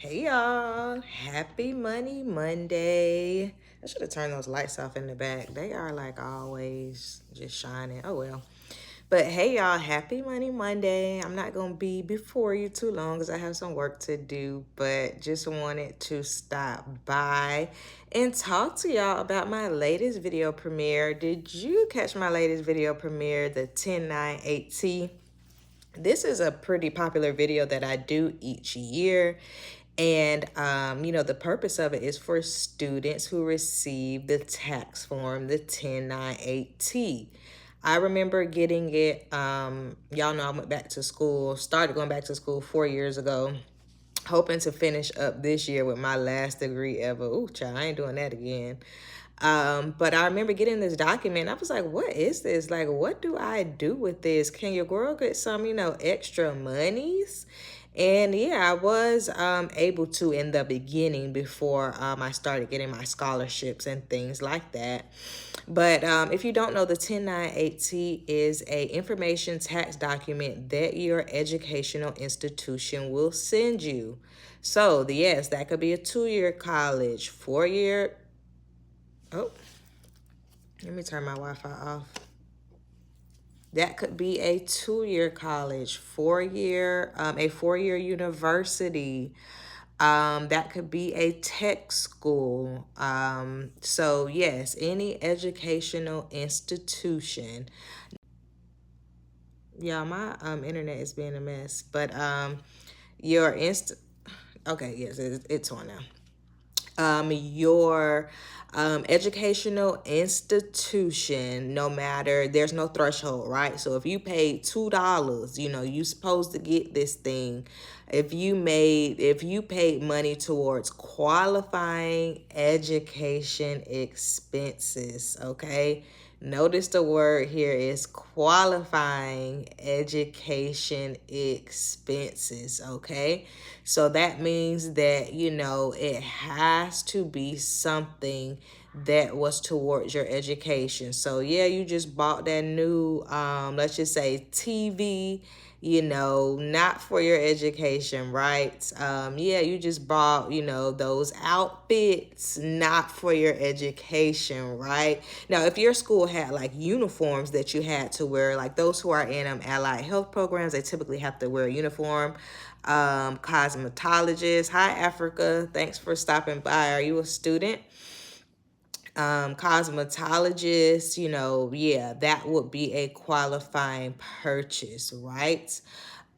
Hey y'all, happy Money Monday. I should have turned those lights off in the back. They are like always just shining. Oh well. But hey y'all, happy Money Monday. I'm not going to be before you too long because I have some work to do, but just wanted to stop by and talk to y'all about my latest video premiere. Did you catch my latest video premiere, the 1098T? This is a pretty popular video that I do each year. And, the purpose of it is for students who receive the tax form, the 1098T. I remember getting it, y'all know I went back to school, started going back to school 4 years ago, hoping to finish up this year with my last degree ever. Ooh, child, I ain't doing that again. But I remember getting this document. I was like, what is this? Like, what do I do with this? Can your girl get some, extra monies? And yeah, I was able to in the beginning before I started getting my scholarships and things like that. But if you don't know, the 1098T is a information tax document that your educational institution will send you. So yes, that could be a 2-year college, 4-year. Oh, let me turn my Wi-Fi off. That could be a 2-year college, a 4-year university. That could be a tech school. So yes, any educational institution. Yeah, my internet is being a mess, but your okay, yes, it's on now. Your educational institution, no matter, there's no threshold, right? So if you paid $2, you supposed to get this thing. If you paid money towards qualifying education expenses, okay? Notice the word here is qualifying education expenses, okay? So that means that, it has to be something that was towards your education. So yeah, you just bought that new, let's just say TV, not for your education, right? Yeah, you just bought, those outfits, not for your education, right? Now, if your school had like uniforms that you had to wear, like those who are in allied health programs, they typically have to wear a uniform. Cosmetologist, hi Africa, thanks for stopping by. Are you a student? Cosmetologist, yeah, that would be a qualifying purchase, right?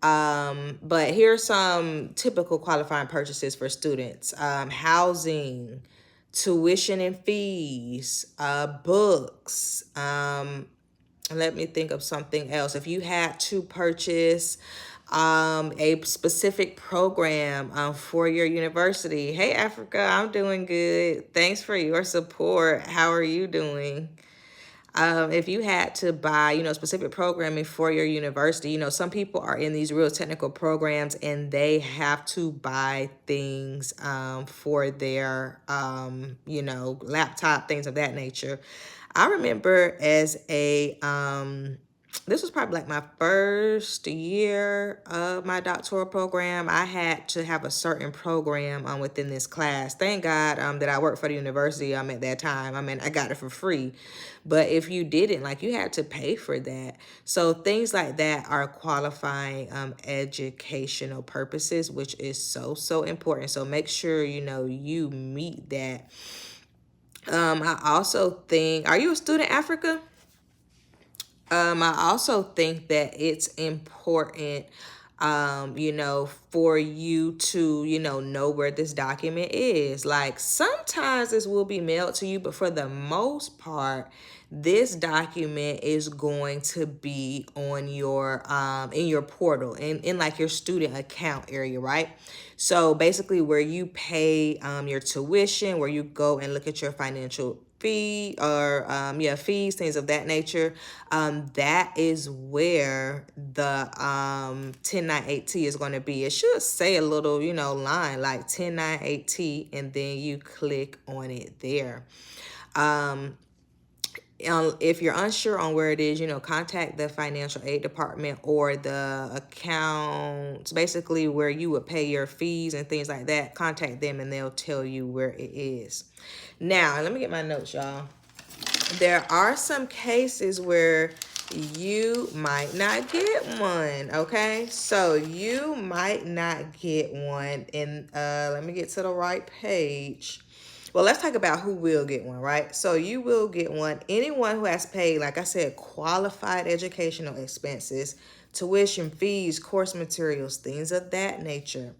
But here's some typical qualifying purchases for students. Housing, tuition and fees, books. Let me think of something else. If you had to purchase a specific program for your university. Hey, Africa, I'm doing good. Thanks for your support. How are you doing? If you had to buy, specific programming for your university, some people are in these real technical programs and they have to buy things for their, laptop, things of that nature. I remember as this was probably like my first year of my doctoral program. I had to have a certain program within this class. Thank God that I worked for the university at that time. I mean, I got it for free. But if you didn't, like, you had to pay for that. So things like that are qualifying educational purposes, which is so important. So make sure, you meet that. I also think, are you a student, Africa? I also think that it's important, for you to, know where this document is. Like sometimes this will be mailed to you, but for the most part, this document is going to be on your in your portal in like your student account area, right? So basically where you pay your tuition, where you go and look at your financial fee or fees, things of that nature, that is where the 1098T is going to be. It should say a little line like 1098T, and then you click on it there. If you're unsure on where it is, contact the financial aid department or the accounts, basically where you would pay your fees and things like that. Contact them and they'll tell you where it is. Now, let me get my notes, y'all. There are some cases where you might not get one, okay? So you might not get one. And let me get to the right page. Well, let's talk about who will get one, right? So you will get one. Anyone who has paid, like I said, qualified educational expenses, tuition, fees, course materials, things of that nature.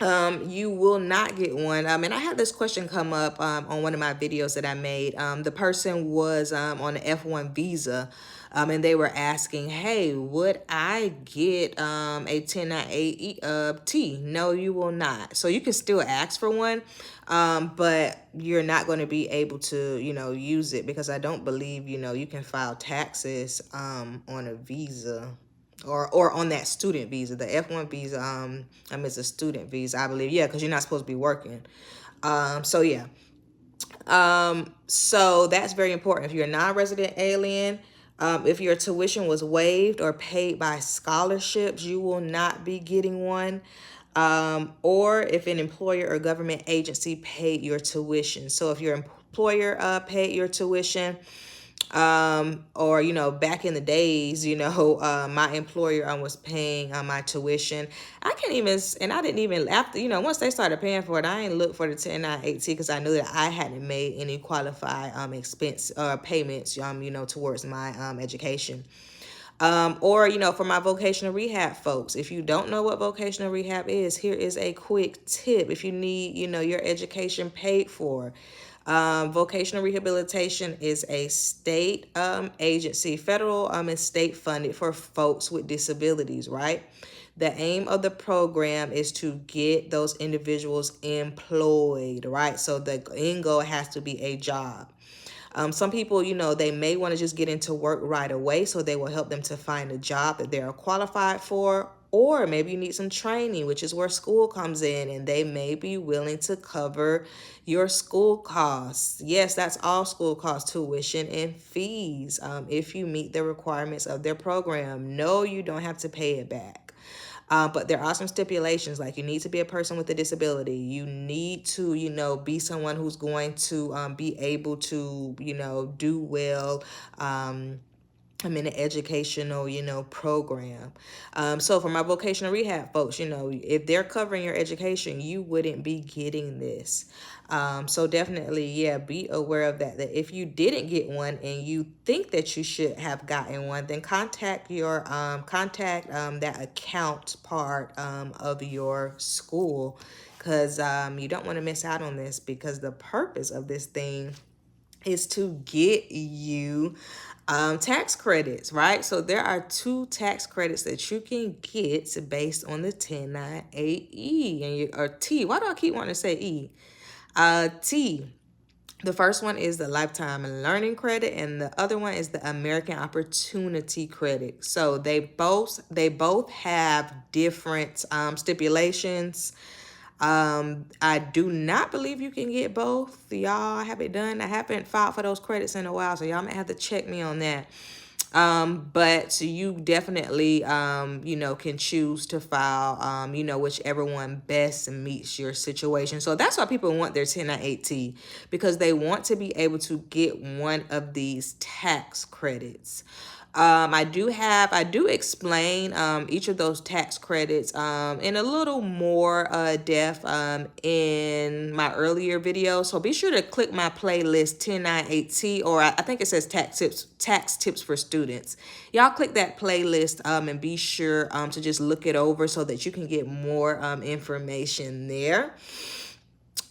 You will not get one. And I had this question come up on one of my videos that I made. The person was on the F1 visa, and they were asking, hey, would I get a 1098 T? No, you will not. So you can still ask for one, but you're not going to be able to, use it, because I don't believe, you can file taxes on a visa. Or on that student visa. The F1 visa is a student visa, I believe. Yeah, because you're not supposed to be working. So yeah. So that's very important. If you're a non-resident alien, if your tuition was waived or paid by scholarships, you will not be getting one. Or if an employer or government agency paid your tuition. So if your employer paid your tuition, or back in the days, my employer was paying my tuition. I can't even, and I didn't even, after, once they started paying for it, I didn't look for the 1098 because I knew that I hadn't made any qualified expense payments towards my education. Or for my vocational rehab folks, if you don't know what vocational rehab is, here is a quick tip. If you need your education paid for, vocational rehabilitation is a state agency, federal and state funded for folks with disabilities, right? The aim of the program is to get those individuals employed, right? So the end goal has to be a job. Some people, they may want to just get into work right away, so they will help them to find a job that they're qualified for. Or maybe you need some training, which is where school comes in, and they may be willing to cover your school costs. Yes, that's all school costs, tuition and fees, if you meet the requirements of their program. No, you don't have to pay it back. But there are some stipulations, like you need to be a person with a disability. You need to, be someone who's going to be able to, do well. I'm in an educational, program. So for my vocational rehab folks, if they're covering your education, you wouldn't be getting this. So definitely, yeah, be aware of that. That if you didn't get one and you think that you should have gotten one, then contact your that account part of your school, because you don't want to miss out on this, because the purpose of this thing is to get you tax credits, right? So there are 2 tax credits that you can get based on the 1098E or T. Why do I keep wanting to say E? T. The first one is the lifetime learning credit, and the other one is the American Opportunity Credit. So they both have different stipulations. I do not believe you can get both. Y'all, I haven't filed for those credits in a while, so y'all might have to check me on that. But you definitely, can choose to file, whichever one best meets your situation. So that's why people want their 1098T, because they want to be able to get one of these tax credits. I do explain each of those tax credits in a little more depth in my earlier video. So be sure to click my playlist 1098T, or I think it says tax tips for students. Y'all click that playlist and be sure to just look it over so that you can get more information there.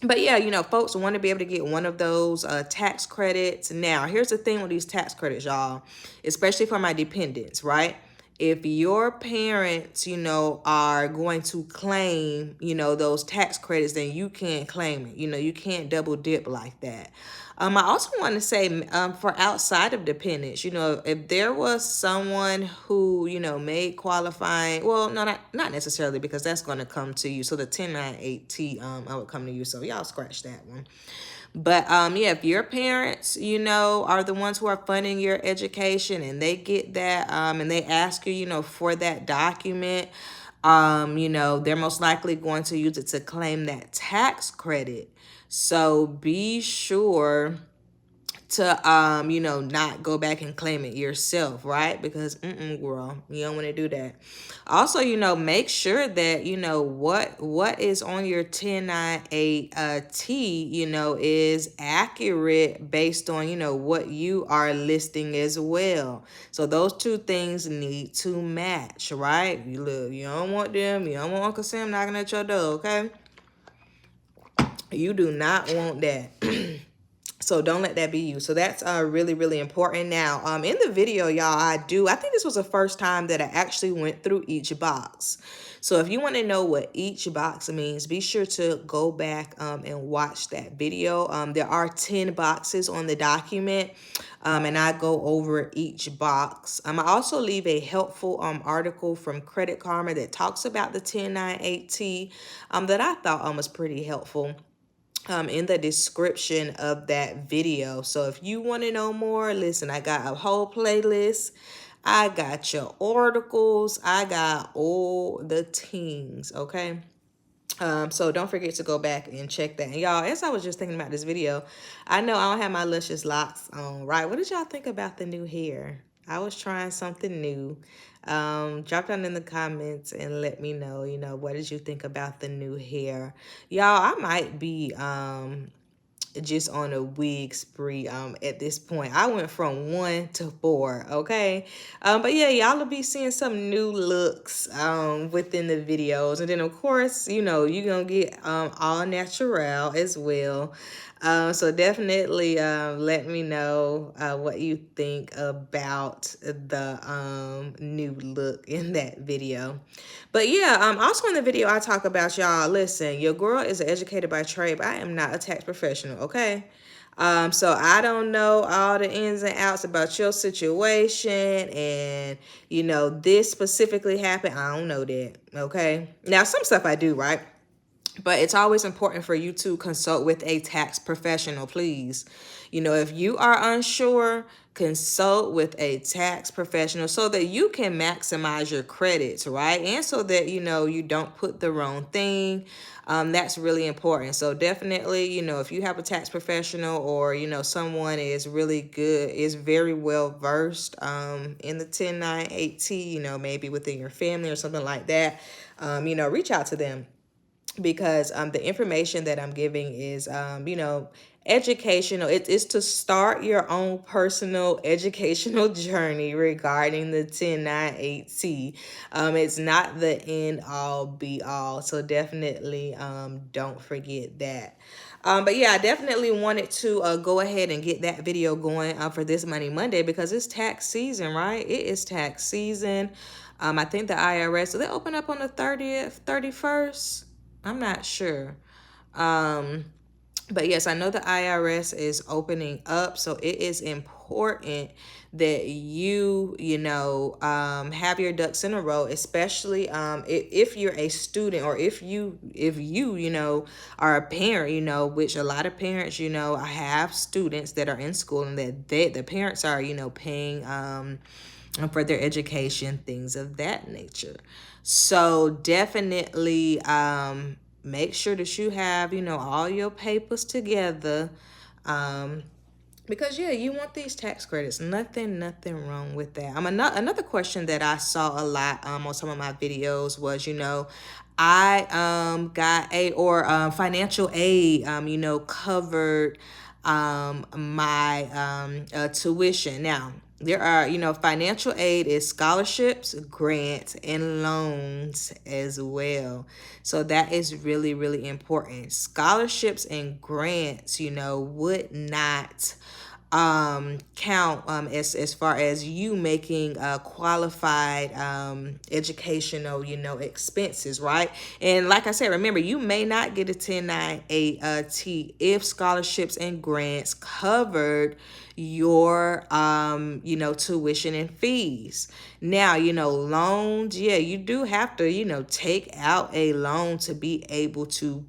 But yeah, folks want to be able to get one of those tax credits. Now, here's the thing with these tax credits, y'all, especially for my dependents, right? If your parents, are going to claim, those tax credits, then you can't claim it. You can't double dip like that. I also want to say for outside of dependents, if there was someone who, made qualifying, well, no, not necessarily, because that's going to come to you. So the 1098T, I would come to you. So y'all scratch that one. But yeah, if your parents, are the ones who are funding your education and they get that, and they ask you, for that document, they're most likely going to use it to claim that tax credit. So be sure to not go back and claim it yourself, right? Because girl, you don't want to do that. Also, make sure that what is on your 1098 T, is accurate based on what you are listing as well. So those two things need to match, right? You don't want Uncle Sam knocking at your door, okay? You do not want that. So don't let that be you. So that's really, really important. Now, in the video, y'all, I think this was the first time that I actually went through each box. So if you want to know what each box means, be sure to go back and watch that video. There are 10 boxes on the document, and I go over each box. I also leave a helpful article from Credit Karma that talks about the 1098T that I thought was pretty helpful in the description of that video. So if you want to know more, listen, I got a whole playlist. I got your articles. I got all the things, okay? So don't forget to go back and check that. And y'all, as I was just thinking about this video, I know I don't have my luscious locks on, right? What did y'all think about the new hair? I was trying something new. Drop down in the comments and let me know, what did you think about the new hair? Y'all, I might be just on a wig spree at this point. I went from 1 to 4, okay? But yeah, y'all will be seeing some new looks within the videos. And then of course, you're gonna get all natural as well. So definitely let me know what you think about the new look in that video. But yeah, also in the video I talk about, y'all, listen, your girl is educated by trade, but I am not a tax professional, okay? So I don't know all the ins and outs about your situation and, this specifically happened. I don't know that, okay? Now, some stuff I do, right? But it's always important for you to consult with a tax professional, please. If you are unsure, consult with a tax professional so that you can maximize your credits, right? And so that, you don't put the wrong thing. That's really important. So definitely, if you have a tax professional or, someone is really good, is very well versed in the 1098T, maybe within your family or something like that, reach out to them. Because the information that I'm giving is, educational. It is to start your own personal educational journey regarding the 1098T. It's not the end all be all. So definitely don't forget that. But yeah, I definitely wanted to go ahead and get that video going for this Money Monday because it's tax season, right? It is tax season. I think the IRS, so they open up on the 30th, 31st. I'm not sure. But yes, I know the IRS is opening up. So it is important that you, have your ducks in a row, especially if you're a student or if you are a parent, which a lot of parents, have students that are in school and that the parents are, paying for their education, things of that nature. So definitely make sure that you have, all your papers together. Because yeah, you want these tax credits. Nothing wrong with that. Another question that I saw a lot on some of my videos was, I got financial aid, covered my tuition. Now, there are, financial aid is scholarships, grants, and loans as well. So that is really, really important. Scholarships and grants, would not count as far as you making qualified educational expenses, right? And like I said, remember, you may not get a 1098 T if scholarships and grants covered your tuition and fees. Now, loans, yeah, you do have to, take out a loan to be able to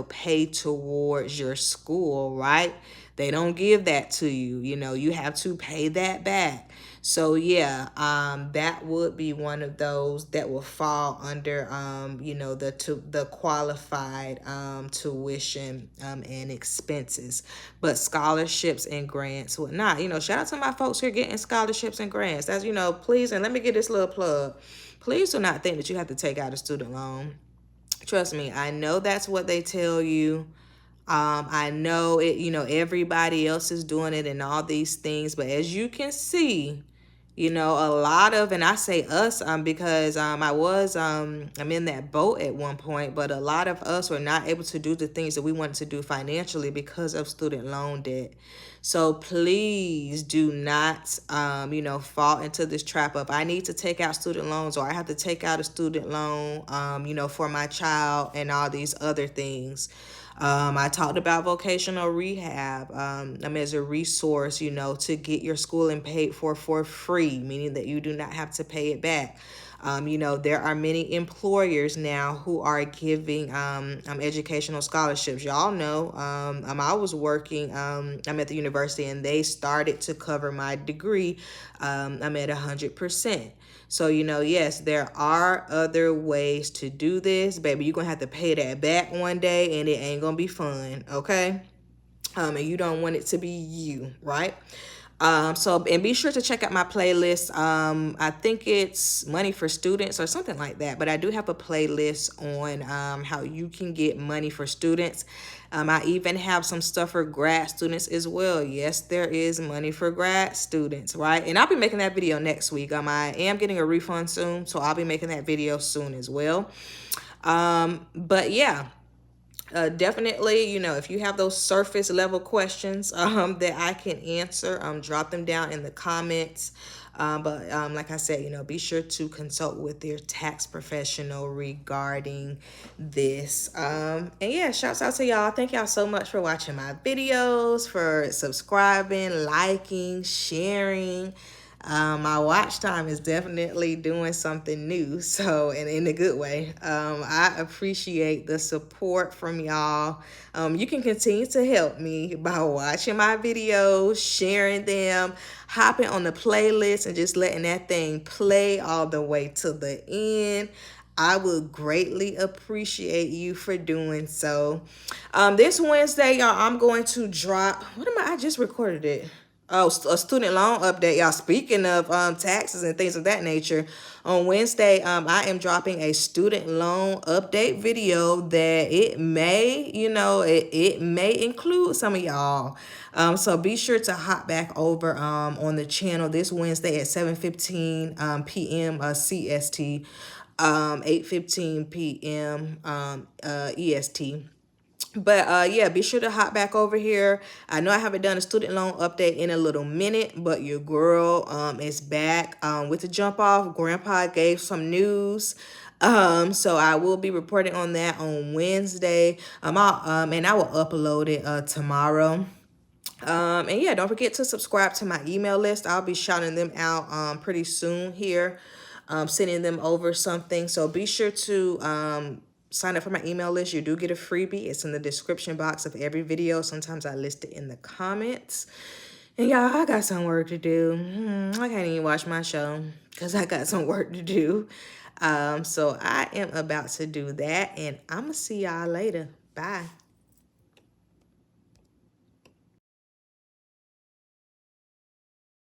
pay towards your school, right? They don't give that to you. You have to pay that back. So yeah, that would be one of those that will fall under the qualified tuition and expenses. But scholarships and grants would not. Shout out to my folks here getting scholarships and grants. As please, and let me get this little plug. Please do not think that you have to take out a student loan. Trust me, I know that's what they tell you. I know it, everybody else is doing it and all these things, but as you can see, a lot of, and I say us, because I'm in that boat at one point, but a lot of us were not able to do the things that we wanted to do financially because of student loan debt. So please do not, fall into this trap of, I need to take out student loans, or I have to take out a student loan, for my child and all these other things. I talked about vocational rehab as a resource, to get your schooling paid for free, meaning that you do not have to pay it back. There are many employers now who are giving educational scholarships. Y'all know, I was working, I'm at the university, and they started to cover my degree. I'm at 100%. So, yes, there are other ways to do this. Baby, you're going to have to pay that back one day, and it ain't going to be fun, okay? And you don't want it to be you, right? And be sure to check out my playlist. I think it's Money for Students or something like that, but I do have a playlist on how you can get money for students. I even have some stuff for grad students as well. Yes, there is money for grad students, right? And I'll be making that video next week. I am getting a refund soon, so I'll be making that video soon as well. But yeah. Definitely, if you have those surface level questions that I can answer, drop them down in the comments. But like I said, be sure to consult with your tax professional regarding this. And yeah, shouts out to y'all. Thank y'all so much for watching my videos, for subscribing, liking, sharing. My watch time is definitely doing something new, so, and in a good way. I appreciate the support from y'all. You can continue to help me by watching my videos, sharing them, hopping on the playlist, and just letting that thing play all the way to the end. I would greatly appreciate you for doing so. This Wednesday, y'all, I'm going to drop, I just recorded it. Oh, a student loan update, y'all. Speaking of taxes and things of that nature, on Wednesday, I am dropping a student loan update video that it may, it may include some of y'all. So be sure to hop back over on the channel this Wednesday at 7:15 p.m. CST, 8:15 p.m. EST. But yeah, be sure to hop back over here. I know I haven't done a student loan update in a little minute, but your girl is back with the jump off. Grandpa gave some news. So I will be reporting on that on Wednesday. And I will upload it tomorrow. And yeah, don't forget to subscribe to my email list. I'll be shouting them out pretty soon here, sending them over something. So be sure to sign up for my email list. You do get a freebie. It's in the description box of every video. Sometimes I list it in the comments. And y'all, I got some work to do. I can't even watch my show because I got some work to do. So I am about to do that, and I'm going to see y'all later. Bye.